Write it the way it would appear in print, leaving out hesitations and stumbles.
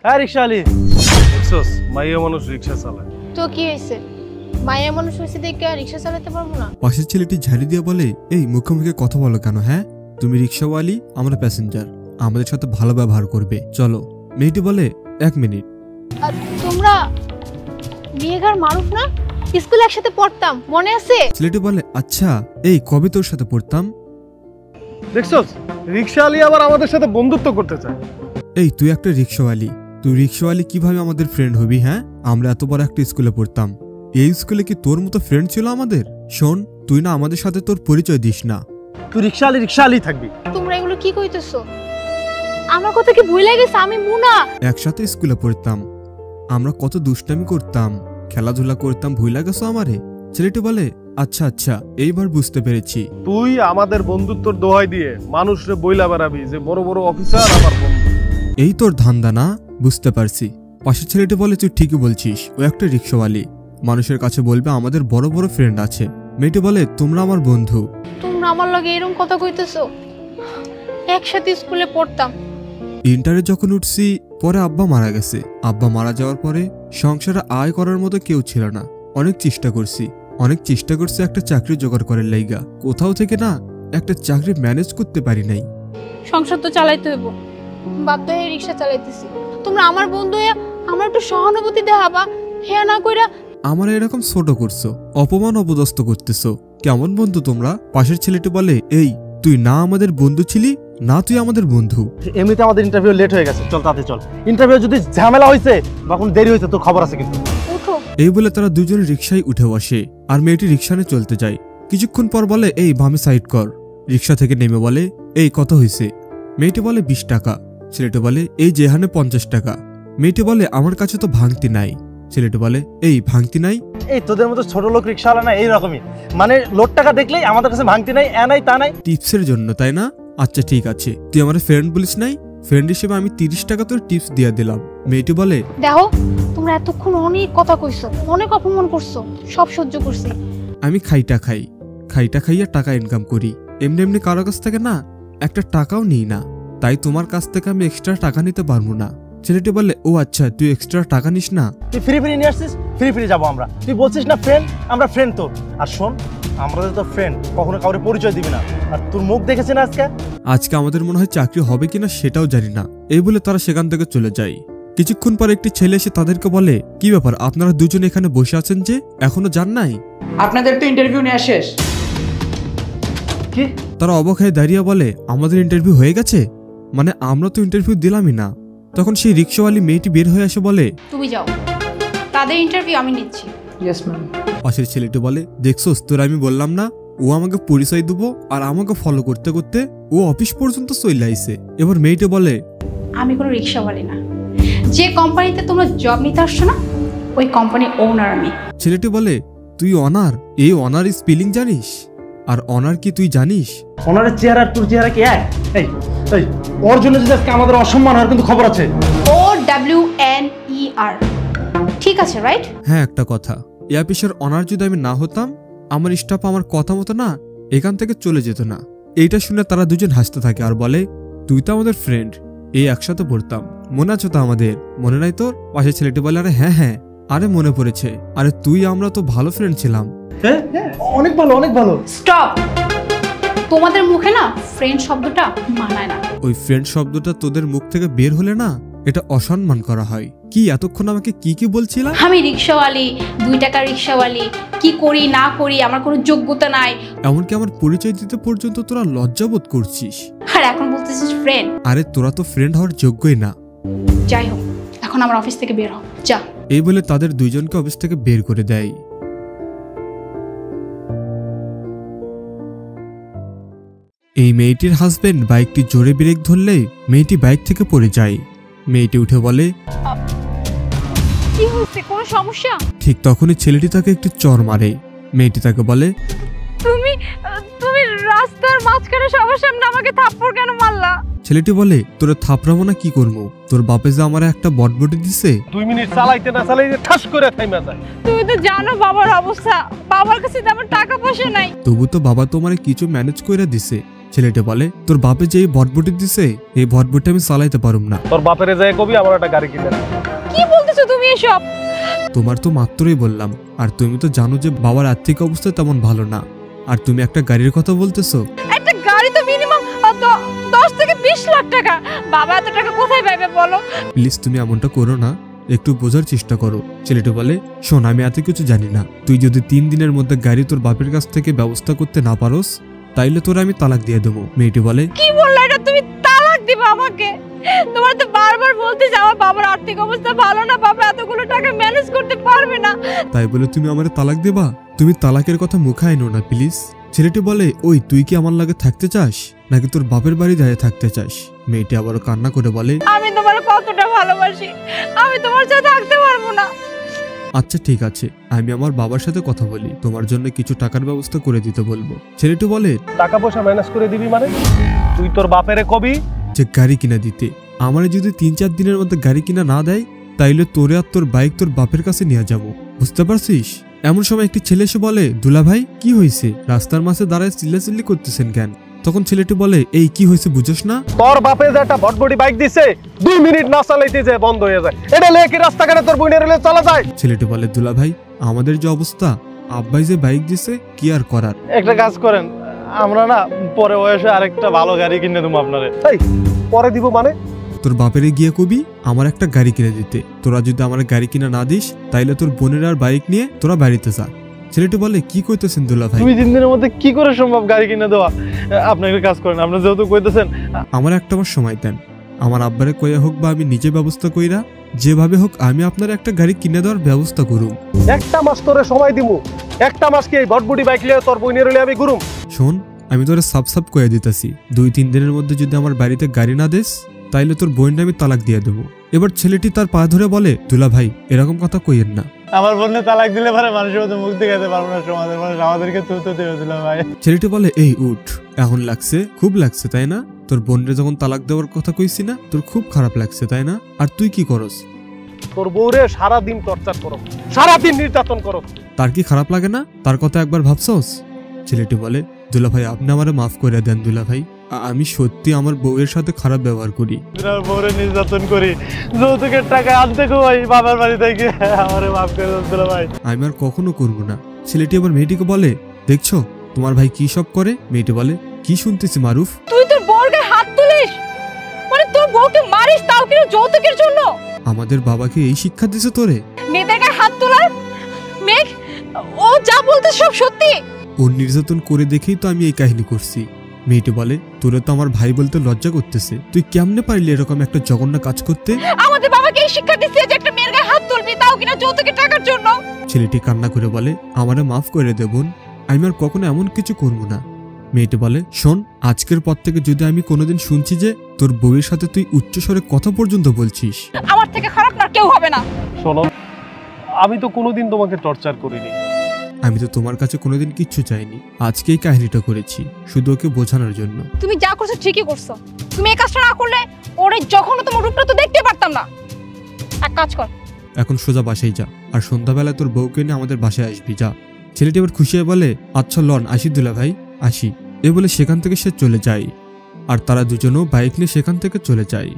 হ্যাঁ রিকশাওয়ালি দেখছস মাইয়া মানুষ রিকশা চালায় তো কি হইছে মাইয়া মানুষ হইছে দেখে রিকশা চালাতে পারবো না? পাশের ছেলেটি ঝাড়ি দিয়ে বলে, এই মুখে মুখে কথা বলো কেন? হ্যাঁ, তুমি রিকশাওয়ালি, আমরা প্যাসেঞ্জার, আমাদের সাথে ভালো ব্যবহার করবে, চলো। মেয়েটি বলে, 1 মিনিট। আর তোমরা বিয়েঘর মারুফ না? স্কুলে একসাথে পড়তাম, মনে আছে? ছেলেটি বলে, আচ্ছা, এই কবে তোর সাথে পড়তাম? দেখছস রিকশাওয়ালি আবার আমাদের সাথে বন্ধুত্ব করতে চায়। এই তুই একটা রিকশাওয়ালি, তুই রিকশাওয়ালি কিভাবে আমাদের ফ্রেন্ড হবি? হ্যাঁ, আমরা এত বড় একটা স্কুলে পড়তাম, এই স্কুলে কি তোর মতো ফ্রেন্ড ছিল আমাদের? শোন, তুই না আমাদের সাথে তোর পরিচয় দিস না। তুই রিকশাওয়ালি থাকবি। তোমরা এগুলো কি কইতেছো? আমার কথা কি ভুলে গেছে? আমি মুনা। একসাথে স্কুলে পড়তাম, আমরা কত দুষ্টামি করতাম, খেলাধুলা করতাম, ভুলে গেছো আমারে? ছেলেটি বলে, আচ্ছা আচ্ছা, এইবার বুঝতে পেরেছি। তুই আমাদের বন্ধুত্বর দোহাই দিয়ে মানুষরে বইলা বেড়াবি যে বড় বড় অফিসার আমার বন্ধু। এই তোর ধান্দা না? বুঝতে পারছি। পাশের ছেলেটি বলে, তুই ঠিকই বলছিস, ও একটা রিকশাওয়ালি, মানুষের কাছে বলবে আমাদের বড় বড় ফ্রেন্ড আছে। মেয়েটি বলে, তোমরা আমার বন্ধু। তোমরা আমার লগে এরকম কথা কইতেছো? একসাথে স্কুলে পড়তাম। ইন্টারে যখন উঠছি, পরে আব্বা মারা গেছে। আব্বা মারা যাওয়ার পরে সংসারে আয় করার মতো কেউ ছিল না। অনেক চেষ্টা করছি একটা চাকরি জোগাড় করার লাইগা, কোথাও থেকে না একটা চাকরি ম্যানেজ করতে পারি নাই। সংসার তো চালাইতে হইব, বাধ্য হয়ে রিকশা চালাইতেছি। তোমরা আমার বন্ধু হয়ে আমার একটু সহানুভূতি দেখাবা, হ্যাঁ না কইরা আমার এরকম ছোট করছো, অপমান অপদস্থ করতেছো, কেমন বন্ধু তোমরা? পাশের ছেলেটি বলে, এই তুই না আমাদের বন্ধু ছিলি, না তুই আমাদের বন্ধু। এমনিতে আমাদের ইন্টারভিউ লেট হয়ে গেছে, চল তাতে চল। ইন্টারভিউ যদি ঝামেলা হয়েছে বা কোনো দেরি হয়েছে তোর খবর আছে কিন্তু। উঠো। এই বলে তারা দুজন রিকশায় উঠে বসে, আর মেয়েটি রিকশা নিয়ে চলতে যায়। কিছুক্ষণ পর বলে, এই বামে সাইড কর। রিকশা থেকে নেমে বলে, এই কত হয়েছে? মেয়েটি বলে, 20 টাকা। ছেলেটি বলে, এই যেখানে 50 টাকা। মেয়েটি বলে, আমার কাছে তো ভাঙতি নাই। ছেলেটি বলে, এই ভাঙতি নাই? এই তোদের মতো ছোট লোক রিকশাওয়ালা না এইরকমই, মানে লোড টাকা দেখলেই আমাদের কাছে ভাঙতি নাই, এ নাই তা নাই। টিপসের জন্য তাই না? আচ্ছা ঠিক আছে, তুই আমার ফ্রেন্ড বলিস নাই, ফ্রেন্ড হিসেবে আমি 30 টাকা তোর টিপস দিয়ে দিলাম। মেয়েটি বলে, দেখো তোমরা এতক্ষণ অনেক কথা কইছো, অনেক অপমান করছো, সব সহ্য করছি। আমি খাইটা খাইয়া টাকা ইনকাম করি, এমনি এমনি কারো কাছ থেকে না একটা টাকাও নিই না, তাই তোমার কাছ থেকে আমি এক্সট্রা টাকা নিতে পারবো না। ছেলেটি বলে, ও আচ্ছা, তুই এক্সট্রা টাকা নিস না? তুই ফ্রি নিয়ে আসছিস, ফ্রি যাবো আমরা। তুই বলছিস না ফ্রেন্ড, আমরা ফ্রেন্ড তোর। আর শোন, আমরা তো ফ্রেন্ড, কখনো কাউরে পরিচয় দিবি না। আর তোর মুখ দেখেছি না আজকে আমাদের মনে হয় চাকরি হবে কিনা সেটাও জানি না। এই বলে তারা সেখান থেকে চলে যায়। কিছুক্ষণ পর একটি ছেলে এসে তাদেরকে বলে, কি ব্যাপার, আপনারা দুজন এখানে বসে আছেন যে, এখনো যান নাই? আপনাদের তো ইন্টারভিউ নেওয়া শেষ। কি? তারা অবাক হয়ে দাঁড়িয়ে বলে, আমাদের ইন্টারভিউ হয়ে গেছে? মানে আমরা তো ইন্টারভিউ দিলামই না। তখন সেই রিকশাওয়ালি মেয়েটি বের হয়ে আসে বলে, তুমি যাও, তাদের ইন্টারভিউ আমি নিচ্ছি। Yes ma'am. পাশের ছেলেটি বলে, দেখছোস, তোর আমি বললাম না, ও আমাকে পরিচয় দেবো, আর আমাকে ফলো করতে করতে ও অফিস পর্যন্ত চলে আইছে। এবার মেয়েটি বলে, আমি কোনো রিকশাওয়ালি না, যে কোম্পানিতে তোমরা জব নিতে আসছো না ওই কোম্পানির ওনার আমি। ছেলেটি বলে, তুই অনার? এই অনার স্পেলিং জানিস? আর অনার কি তুই জানিস? অনারের চেহারা আর তোর চেহারা কি এক? এই এই ওর জন্য যদি আজকে আমাদের অসম্মান হয় কিন্তু খবর আছে। OWNER, ঠিক আছে রাইট? হ্যাঁ, একটা কথা, এই অফিসের অনার যদি আমি না হতাম, আমার স্টাফ আমার কথা মতো না এখান থেকে চলে যেত না। এইটা শুনে তারা দুজন হাসতে থাকে আর বলে, তুই তো আমাদের ফ্রেন্ড, এই একসাথে পড়তাম, মনে আছে তো আমাদের? মনে নাই তোর? পাশের ছেলেটি বলে, আরে হ্যাঁ হ্যাঁ, আরে মনে পড়েছে, আরে তুই আমরা তো ভালো ফ্রেন্ড ছিলাম। হ্যাঁ হ্যাঁ, অনেক ভালো অনেক ভালো। স্টপ, তোমাদের মুখে না ফ্রেন্ড শব্দটা মানায় না। ওই ফ্রেন্ড শব্দটা তোদের মুখ থেকে বের হলে না এটা অসম্মান করা হয়। কি এতক্ষণ আমাকে কি বলছিলাম? আমি রিকশাওয়ালি, 2 টাকার রিকশাওয়ালি, কি করি না করি আমার কোনো যোগ্যতা নাই, এমনকি আমার পরিচয় দিতে পর্যন্ত তোরা লজ্জাবোধ করছিস, আর এখন বলতেছিস ফ্রেন্ড। আরে তোরা তো ফ্রেন্ড হওয়ার যোগ্যই না। যাই হোক, এখন আমার অফিস থেকে বের হও, যা। এই বলে তাদের দুইজনকে অফিস থেকে বের করে দেয়। এই মেয়েটির হাজবেন্ড বাইকটি জোরে ব্রেক ধরলে মেয়েটি বাইক থেকে পড়ে যায়। মেয়েটি উঠে বলে, কি হচ্ছে, কোনো সমস্যা? ঠিক তখনই ছেলেটি তাকে একটু চড় মারে। মেয়েটি তাকে বলে, তুমি রাস্তার মাঝখানে সবার সামনে আমাকে থাপ্পড় কেন মারলা? ছেলেটি বলে, তোরা থাপড়াবো না কি করবো, তোর বাপে যে আমার একটা বটবটি দিছে। 2 মিনিট চালাইতে না চালাইতে ঠাস করে থাইমা যায়। তুমি তো জানো বাবার অবস্থা, বাবার কাছে তো আমার টাকা পয়সা নাই। তবু তো বাবা তোমারে কিছু ম্যানেজ করে দিছে, ছেলেটি বলে তোর বাপে যে এই ভটভটি দিছে এই ভটভটি আমি চালাইতে পারুম না। তোর বাপের যায় কবি আমার একটা গাড়ি কিনে দে। কি বলতেছো তুমি এসব? তোমার তো মাত্রই বললাম, আর তুমি তো জানো যে বাবার আর্থিক অবস্থা তেমন ভালো না, আর তুমি একটা গাড়ির কথা বলতেছো। একটা গাড়ি তো মিনিমাম 10 থেকে 20 লাখ টাকা। বাবা এত টাকা কোথায় পাবে বলো? প্লিজ তুমি এমনটা করো না, একটু বোঝার চেষ্টা করো। ছেলেটি বলে শোন, আমি এত কিছু জানি না, তুই যদি 3 দিনের মধ্যে গাড়ি তোর বাপের কাছ থেকে ব্যবস্থা করতে না পারোস তাইলে তোর আমি তালাক দিয়ে দেবো। মেয়েটি বলে কি বললা এটা? তুমি তালাক দিবা আমাকে? তোমার তো বারবার বলতেছ আমার বাবার আর্থিক অবস্থা ভালো না, বাবা এতগুলো টাকা ম্যানেজ করতে পারবে না। তাই বলে তুমি আমারে তালাক দেবা? তুমি তালাকের কথা মুখে আইনো না প্লিজ। ছেলেটি বলে ওই তুই কি আমার লাগে থাকতে চাস নাকি তোর বাপের বাড়ি দাঁড়িয়ে থাকতে চাস? মেয়েটি আবারও কান্না করে বলে আমি তোমার কতটা ভালোবাসি, আমি তোমার সাথে থাকতে পারবো না। আচ্ছা ঠিক আছে, আমি আমার বাবার সাথে কথা বলি, তোমার জন্য কিছু টাকার ব্যবস্থা করে দিতে বলবো। ছেলেটি বলে টাকা পয়সা ম্যানেজ করে দিবি মানে? তুই তোর বাপেরে কবি যে গাড়ি কিনা দিতে। আমারে যদি 3-4 দিনের মধ্যে গাড়ি কিনা না দেয় তাইলে তোরে আর তোর বাইক তোর বাপের কাছে নিয়ে যাবো, বুঝতে পারছিস? এমন সময় একটি ছেলে এসে বলে দুলা ভাই কি হয়েছে, রাস্তার মাঝে দাঁড়ায় চিল্লাচিল্লি করতেছেন কেন? তখন ছেলেটি বলে এই কি হয়েছে বুঝোস না? তোর বাপে যে একটা ভটভটি বাইক দিছে 2 মিনিট না চালাইতে যে বন্ধ হয়ে যায়, এটা নিয়ে কি রাস্তাঘাটে তোর বোনের রেলে চলা যায়? ছেলেটি বলে দুলা ভাই আমাদের যে অবস্থা, আব্বাই যে বাইক দিছে কি আর করার। একটা কাজ করেন, আমরা না পরে বয়সে আরেকটা ভালো গাড়ি কিনে দেবো আপনারে। এই পরে দিব মানে? তোর বাপেরে গিয়ে কবি আমার একটা গাড়ি কিনে দিতে, তোরা যদি আমার গাড়ি কিনা না দিস তাইলে তোর বোনের আর বাইক নিয়ে তোরা বাড়িতে যা। ছেলেটি বলে কি কইতেছেন দুলা ভাই? 2-3 দিনের মধ্যে কি করে সম্ভব গাড়ি কিনে দেওয়া? আপনি একটা কাজ করেন, আপনি যেহেতু কইতেছেন আমার একটা বার সময় দেন, আমার আব্বারে কইয়া হোক বা আমি নিজে ব্যবস্থা কইরা যেভাবে হোক আমি আপনার একটা গাড়ি কিনে দেওয়ার ব্যবস্থা করুম। একটা মাস তোরে সময় দিব, একটা মাস কি এই ভটভটি বাইক লিয়ে তোর বোনের রেলে আমি ঘুরুম? শোন আমি তোরে সাপ কইয়া দিতেছি, 2-3 দিনের মধ্যে যদি আমার বাড়িতে গাড়ি না দেস তাইলে তোর বোনটা আমি তালাক দিয়ে দেবো। এবার ছেলেটি তার পা ধরে বলে দুলা ভাই এরকম কথা কইয়েন না। আমার বোনে তালাক দিলে পারে মানুষের মতো মুখ দেখাতে পারবো না, সমাজের মানুষ আমাদেরকে তুলতে দেবে দিলাম ভাই। ছেলেটি বলে এই উঠ, এখন লাগছে, খুব লাগছে তাই না? তোর বোনের যখন তালাক দেওয়ার কথা কইছি না, তোর খুব খারাপ লাগছে তাই না? আর তুই কি করস? তোর বউরে সারাদিন টর্চার করো, সারাদিন নির্যাতন করো। তার কি খারাপ লাগে না? তার কথা একবার ভাবছস? ছেলেটি বলে দুলা ভাই আপনি আমারে মাফ করে দেন দুলা ভাই, আমি সত্যি আমার বউয়ের সাথে খারাপ ব্যবহার করি। বউরে নির্যাতন করি, যৌতুকের টাকা আনতে কই বাবার বাড়ি থেকে, আমারে মাফ করে দেন দুলা ভাই। আমি আর কখনো করবো না। ছেলেটি আবার মেয়েটিকে বলে দেখছো তোমার ভাই কি সব করে? মেয়েটি বলে কি শুনতেছি মারুফ? তুই তোর বউর গায়ে হাত তুলিস, মানে তোর বউকে মারিস, তাও কি যৌতুকের জন্য? আমাদের বাবাকে এই শিক্ষা দিছে তোরে? মেয়েদের গায়ে হাত তোলার? মেঘ, ও যা বলতে সব সত্যি? ওর নির্যাতন করে দেখেই তো আমি এই কাহিনী করছি। মেয়েটি বলে তোরে তো আমার ভাই বলতে লজ্জা করতেছে, তুই কেমনে পারলি এরকম একটা জঘন্য কাজ করতে? আমাদের বাবাকে এই শিক্ষা দিচ্ছে যে একটা মেয়ের গায়ে হাত তুলবি, তাও কিনা যৌতুকের টাকার জন্য। ছেলেটি কান্না করে বলে আমারে মাফ করে দে বোন, আমি আর কখনো এমন কিছু করবো না। মেয়েটি বলে শোন, আজকের পর থেকে যদি আমি কোনোদিন শুনছি যে তোর বউয়ের সাথে তুই উচ্চস্বরে কথা পর্যন্ত বলছিস, আমার থেকে খারাপ না কেউ হবে না। শোনো, আমি তো কোনোদিন তোমাকে টর্চার করিনি, আমি তো তোমার কাছে কোনোদিন কিচ্ছু চাইনি, আজকে এই কাহিনীটা করেছি শুধু ওকে বোঝানোর জন্য। তুমি যা করছো ঠিকই করছো, তুমি এই কাজটা না করলে ওরে যখন তোমার রূপটা তো দেখতে পারতাম না। এক কাজ কর, এখন সোজা বাসায় যা, আর সন্ধ্যাবেলায় তোর বউকে নিয়ে আমাদের বাসায় আসবি যা। ছেলেটি আবার খুশি হয়ে বলে আচ্ছা লন আসি দুলা ভাই, আসি। এ বলে সেখান থেকে সে চলে যায়, আর তারা দুজনেও বাইক নিয়ে সেখান থেকে চলে যায়।